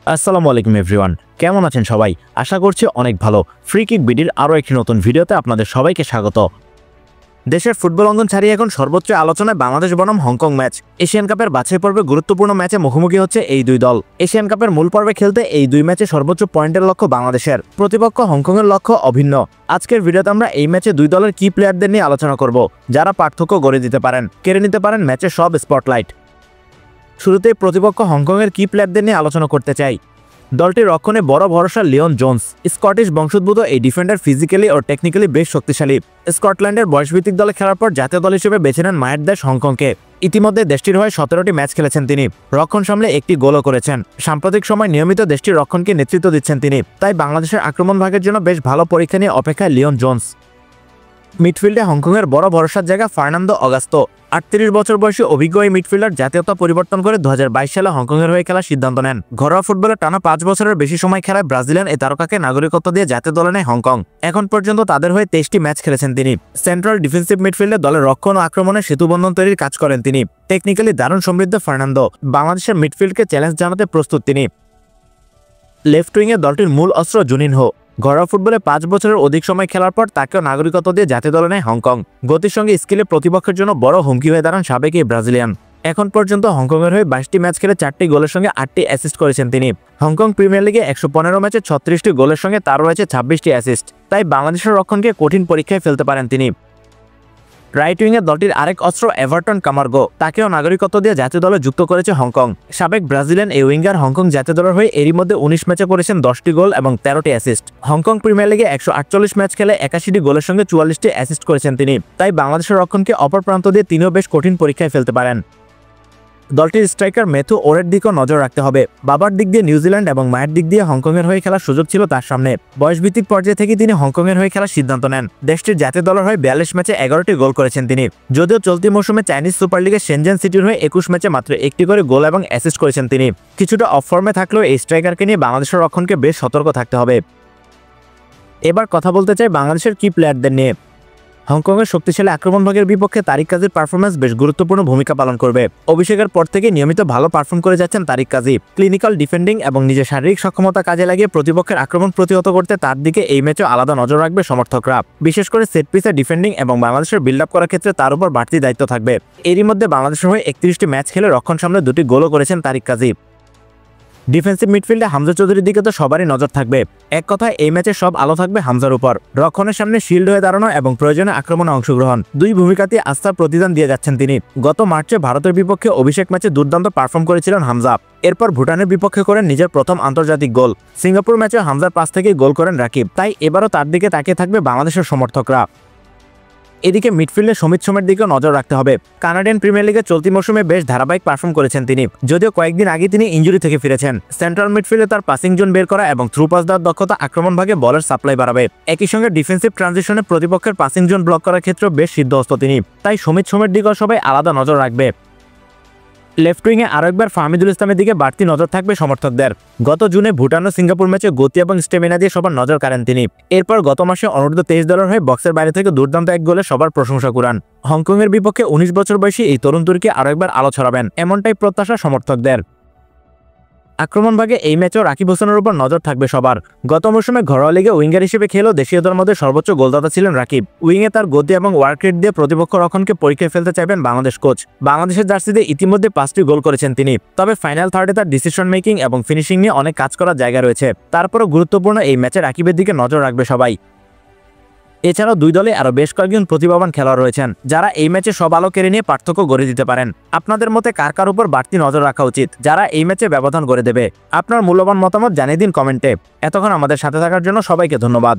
আসসালামু আলাইকুম এভরিওয়ান, কেমন আছেন সবাই? আশা করছি অনেক ভালো। ফ্রি কিক বিডির আরও একটি নতুন ভিডিওতে আপনাদের সবাইকে স্বাগত। দেশের ফুটবল অঙ্গন ছাড়িয়ে এখন সর্বোচ্চ আলোচনায় বাংলাদেশ বনাম হংকং ম্যাচ। এশিয়ান কাপের বাছাই পর্বে গুরুত্বপূর্ণ ম্যাচে মুখোমুখি হচ্ছে এই দুই দল। এশিয়ান কাপের মূল পর্বে খেলতে এই দুই ম্যাচে সর্বোচ্চ পয়েন্টের লক্ষ্য বাংলাদেশের, প্রতিপক্ষ হংকংয়ের লক্ষ্য অভিন্ন। আজকের ভিডিওতে আমরা এই ম্যাচে দুই দলের কি প্লেয়ারদের নিয়ে আলোচনা করব, যারা পার্থক্য গড়ে দিতে পারেন, কেড়ে নিতে পারেন ম্যাচের সব স্পটলাইট। শুরুতেই প্রতিপক্ষ হংকংয়ের কি প্লেয়ারদের নিয়ে আলোচনা করতে চাই। দলটির রক্ষণে বড় ভরসা লিওন জোন্স। স্কটিশ বংশোদ্ভূত এই ডিফেন্ডার ফিজিক্যালি ও টেকনিক্যালি বেশ শক্তিশালী। স্কটল্যান্ডের বয়সভিত্তিক দলে খেলার পর জাতীয় দল হিসেবে বেছে নেন মায়ের দেশ হংকংকে। ইতিমধ্যে দেশটির হয়ে 17টি ম্যাচ খেলেছেন তিনি, রক্ষণ সামলে একটি গোলও করেছেন। সাম্প্রতিক সময় নিয়মিত দেশটির রক্ষণকে নেতৃত্ব দিচ্ছেন তিনি, তাই বাংলাদেশের আক্রমণ ভাগের জন্য বেশ ভালো পরীক্ষা নিয়ে অপেক্ষায় লিওন জোন্স। মিডফিল্ডে হংকংয়ের বড় ভরসার জায়গা ফার্নান্দো অগাস্তো। 38 বছর বয়সী অভিজ্ঞ এই মিডফিল্ডার জাতীয়তা পরিবর্তন করে 2022 সালে হংকংয়ের হয়ে খেলার সিদ্ধান্ত নেন। ঘরোয়া ফুটবলে টানা 5 বছরের বেশি সময় খেলায় ব্রাজিলিয়ান এই তারকাকে নাগরিকত্ব দিয়ে জাতীয় দলে নেয় হংকং। এখন পর্যন্ত তাদের হয়ে 23টি ম্যাচ খেলেছেন তিনি। সেন্ট্রাল ডিফেন্সিভ মিডফিল্ডে দলের রক্ষণ ও আক্রমণে সেতুবন্ধন তৈরির কাজ করেন তিনি। টেকনিক্যালি দারুণ সমৃদ্ধ ফার্নান্দো, বাংলাদেশের মিডফিল্ডকে চ্যালেঞ্জ জানাতে প্রস্তুত তিনি। লেফট উইংয়ে দলটির মূল অস্ত্র জুনিনহো। ঘরোয়া ফুটবলে 5 বছরের অধিক সময় খেলার পর তাকেও নাগরিকত্ব দিয়ে জাতীয় দলে নেয় হংকং। গতির সঙ্গে স্কিলে প্রতিপক্ষের জন্য বড় হুমকি হয়ে দাঁড়ান সাবেক এই ব্রাজিলিয়ান। এখন পর্যন্ত হংকংয়ের হয়ে 22টি ম্যাচ খেলে 4টি গোলের সঙ্গে 8টি অ্যাসিস্ট করেছেন তিনি। হংকং প্রিমিয়ার লিগে 115 ম্যাচে 36টি গোলের সঙ্গে তার রয়েছে 26টি অ্যাসিস্ট, তাই বাংলাদেশের রক্ষণকে কঠিন পরীক্ষায় ফেলতে পারেন তিনি। রাইট উইংয়ে দলটির আরেক অস্ত্র এভারটন কামার্গো, তাকেও নাগরিকত্ব দিয়ে জাতীয় দলে যুক্ত করেছে হংকং। সাবেক ব্রাজিলিয়ান এই উইঙ্গার হংকং জাতীয় দলের হয়ে এরই মধ্যে 19 ম্যাচে করেছেন 10টি গোল এবং 13টি অ্যাসিস্ট। হংকং প্রিমিয়ার লিগে 148 ম্যাচ খেলে 81টি গোলের সঙ্গে 44টি অ্যাসিস্ট করেছেন তিনি, তাই বাংলাদেশের রক্ষণকে অপর প্রান্ত দিয়ে তিনিও বেশ কঠিন পরীক্ষায় ফেলতে পারেন। দলটির স্ট্রাইকার ম্যাথু ওরের দিকেও নজর রাখতে হবে। বাবার দিক দিয়ে নিউজিল্যান্ড এবং মায়ের দিক দিয়ে হংকংয়ের হয়ে খেলার সুযোগ ছিল তার সামনে। বয়সভিত্তিক পর্যায়ে থেকে তিনি হংকংয়ের হয়ে খেলার সিদ্ধান্ত নেন। দেশটির জাতীয় দলের হয়ে 42 ম্যাচে 11টি গোল করেছেন তিনি। যদিও চলতি মৌসুমে চাইনিজ সুপার লিগে শেনজেন সিটির হয়ে 21 ম্যাচে মাত্র 1টি করে গোল এবং অ্যাসিস্ট করেছেন তিনি। কিছুটা অফ ফর্মে থাকলেও এই স্ট্রাইকারকে নিয়ে বাংলাদেশের রক্ষণকে বেশ সতর্ক থাকতে হবে। এবার কথা বলতে চাই বাংলাদেশের কি প্লেয়ারদের নিয়ে। হংকংয়ের শক্তিশালী আক্রমণ ভাগের বিপক্ষে তারিক কাজীর পারফরম্যান্স বেশ গুরুত্বপূর্ণ ভূমিকা পালন করবে। অভিষেকের পর থেকে নিয়মিত ভালো পারফর্ম করে যাচ্ছেন তারিক কাজী। ক্লিনিক্যাল ডিফেন্ডিং এবং নিজের শারীরিক সক্ষমতা কাজে লাগিয়ে প্রতিপক্ষের আক্রমণ প্রতিহত করতে তার দিকে এই ম্যাচে আলাদা নজর রাখবে সমর্থকরা। বিশেষ করে সেট পিসে ডিফেন্ডিং এবং বাংলাদেশের বিল্ড আপ করার ক্ষেত্রে তার উপর বাড়তি দায়িত্ব থাকবে। এরই মধ্যে বাংলাদেশের হয়ে 31টি ম্যাচ খেলে রক্ষণ সামলে 2টি গোলও করেছেন তারিক কাজী। ডিফেন্সিভ মিডফিল্ডে হামজা চৌধুরীর দিকে তো সবারই নজর থাকবে। এক কথায় এই ম্যাচে সব আলো থাকবে হামজার উপর। রক্ষণের সামনে শিল্ড হয়ে দাঁড়ানো এবং প্রয়োজনে আক্রমণে অংশগ্রহণ, দুই ভূমিকাতে আস্থার প্রতিদান দিয়ে যাচ্ছেন তিনি। গত মার্চে ভারতের বিপক্ষে অভিষেক ম্যাচে দুর্দান্ত পারফর্ম করেছিলেন হামজা। এরপর ভুটানের বিপক্ষে করেন নিজের প্রথম আন্তর্জাতিক গোল। সিঙ্গাপুর ম্যাচে হামজার পাস থেকেই গোল করেন রাকিব, তাই এবারও তার দিকে তাকিয়ে থাকবে বাংলাদেশের সমর্থকরা। এদিকে মিডফিল্ডে সমিত সোমের দিকেও নজর রাখতে হবে। কানাডিয়ান প্রিমিয়ার লিগে চলতি মৌসুমে বেশ ধারাবাহিক পারফর্ম করেছেন তিনি, যদিও কয়েকদিন আগে তিনি ইনজুরি থেকে ফিরেছেন। সেন্ট্রাল মিডফিল্ডে তার পাসিং জোন বের করা এবং থ্রু পাস দেওয়ার দক্ষতা আক্রমণ ভাগে বলের সাপ্লাই বাড়াবে। একই সঙ্গে ডিফেন্সিভ ট্রানজিশনে প্রতিপক্ষের পাসিং জোন ব্লক করার ক্ষেত্রেও বেশ সিদ্ধহস্ত তিনি, তাই সমিত সোমের দিকেও সবাই আলাদা নজর রাখবে। লেফট উইংয়ে আরও একবার ফাহমিদুল ইসলামের দিকে বাড়তি নজর থাকবে সমর্থকদের। গত জুনে ভুটান ও সিঙ্গাপুর ম্যাচে গতি এবং স্টেমিনা দিয়ে সবার নজর কাড়েন তিনি। এরপর গত মাসে অনূর্ধ্ব 23 দলের হয়ে বক্সের বাইরে থেকে দুর্দান্ত এক গোলে সবার প্রশংসা কুড়ান। হংকংয়ের বিপক্ষে 19 বছর বয়সী এই তরুণ তুর্কি আরও একবার আলো ছড়াবেন, এমনটাই প্রত্যাশা সমর্থকদের। আক্রমণ ভাগে এই ম্যাচেও রাকিব হোসেনের উপর নজর থাকবে সবার। গত মৌসুমে ঘরোয়া লিগে উইঙ্গার হিসেবে খেলেও দেশীয়দের মধ্যে সর্বোচ্চ গোলদাতা ছিলেন রাকিব। উইংয়ে তার গতি এবং ওয়ার্ক রেট দিয়ে প্রতিপক্ষ রক্ষণকে পরীক্ষায় ফেলতে চাইবেন বাংলাদেশ কোচ। বাংলাদেশের জার্সিতে ইতিমধ্যে 5টি গোল করেছেন তিনি, তবে ফাইনাল থার্ডে তার ডিসিশন মেকিং এবং ফিনিশিং নিয়ে অনেক কাজ করার জায়গা রয়েছে। তারপরও গুরুত্বপূর্ণ এই ম্যাচে রাকিবের দিকে নজর রাখবে সবাই। এছাড়াও দুই দলে আরও বেশ কয়েকজন প্রতিভাবান খেলোয়াড় রয়েছেন, যারা এই ম্যাচে সব আলো কেড়ে নিয়ে পার্থক্য গড়ে দিতে পারেন। আপনাদের মতে কার কার উপর বাড়তি নজর রাখা উচিত, যারা এই ম্যাচে ব্যবধান করে দেবে? আপনার মূল্যবান মতামত জানিয়ে দিন কমেন্টে। এতক্ষণ আমাদের সাথে থাকার জন্য সবাইকে ধন্যবাদ।